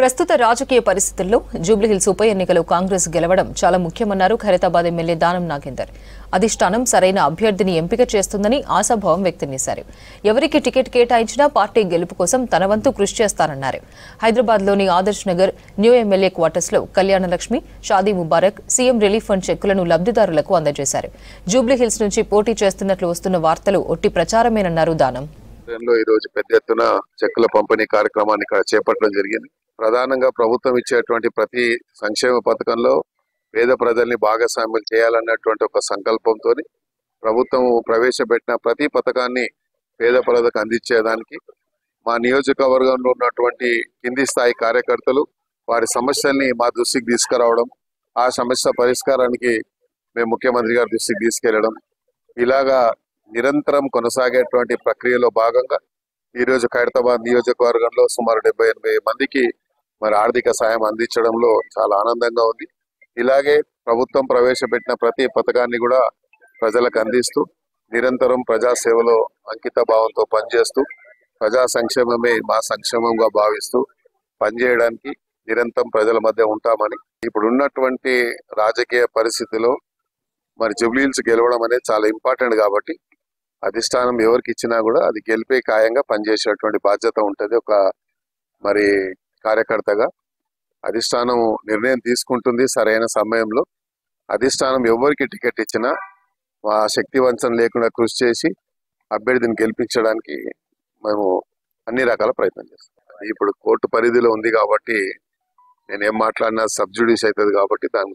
ప్రస్తుత రాజకీయ పరిస్థితుల్లో జూబ్లీహిల్స్ ఉప ఎన్నికలో కాంగ్రెస్ గెలవడం చాలా ముఖ్యమన్నారు ఖైరతాబాద్ ఎమ్మెల్యే దానం నాగేందర్. అధిష్టానం సరైన అభ్యర్థిని ఎంపిక చేస్తుందని ఆశాభావం వ్యక్తం చేశారు. ఎవరికి టికెట్ కేటాయించినా పార్టీ గెలుపు కోసం తన వంతు కృషి చేస్తానన్నారు. హైదరాబాద్లోని ఆదర్శ్ నగర్ న్యూ ఎమ్మెల్యే క్వార్టర్స్లో Kalyana Lakshmi, Shaadi Mubarak, CM relief fund చెక్కులను లబ్దిదారులకు అందజేశారు. జూబ్లీహిల్స్ నుంచి పోటీ చేస్తున్నట్లు వస్తున్న వార్తలు ఒట్టి ప్రచారమేనన్నారు దానం. ఈ రోజు పెద్ద ఎత్తున చెక్కుల పంపిణీ కార్యక్రమాన్ని ఇక్కడ చేపట్టడం జరిగింది. ప్రధానంగా ప్రభుత్వం ఇచ్చేటువంటి ప్రతి సంక్షేమ పథకంలో పేద ప్రజల్ని భాగస్వామ్యం చేయాలన్నటువంటి ఒక సంకల్పంతో ప్రభుత్వం ప్రవేశపెట్టిన ప్రతి పథకాన్ని పేద ప్రజలకు అందించేదానికి మా నియోజకవర్గంలో ఉన్నటువంటి కింది స్థాయి కార్యకర్తలు వారి సమస్యల్ని మా దృష్టికి తీసుకురావడం, ఆ సమస్య పరిష్కారానికి మేము ముఖ్యమంత్రి గారి దృష్టికి తీసుకెళ్లడం, ఇలాగా నిరంతరం కొనసాగేటువంటి ప్రక్రియలో భాగంగా ఈరోజు ఖైరతాబాద్ నియోజకవర్గంలో సుమారు 78 మందికి మరి ఆర్థిక సాయం అందించడంలో చాలా ఆనందంగా ఉంది. ఇలాగే ప్రభుత్వం ప్రవేశపెట్టిన ప్రతి పథకాన్ని కూడా ప్రజలకు అందిస్తూ నిరంతరం ప్రజాసేవలో అంకిత భావంతో పనిచేస్తూ ప్రజా సంక్షేమమే మా సంక్షేమంగా భావిస్తూ పనిచేయడానికి నిరంతరం ప్రజల మధ్య ఉంటామని, ఇప్పుడు ఉన్నటువంటి రాజకీయ పరిస్థితిలో మరి జూబ్లీహిల్స్ గెలవడం అనేది చాలా ఇంపార్టెంట్ కాబట్టి అధిష్టానం ఎవరికి ఇచ్చినా కూడా అది గెలిపే ఖాయంగా పనిచేసేటువంటి బాధ్యత ఉంటుంది. ఒక మరి కార్యకర్తగా అధిష్టానం నిర్ణయం తీసుకుంటుంది సరైన సమయంలో. అధిష్టానం ఎవరికి టికెట్ ఇచ్చినా మా శక్తి వంచన లేకుండా కృషి చేసి అభ్యర్థిని గెలిపించడానికి మేము అన్ని రకాల ప్రయత్నం చేస్తాం. ఇప్పుడు కోర్టు పరిధిలో ఉంది కాబట్టి నేను ఏం మాట్లాడినా సబ్జుడిస్ అవుతుంది కాబట్టి దాని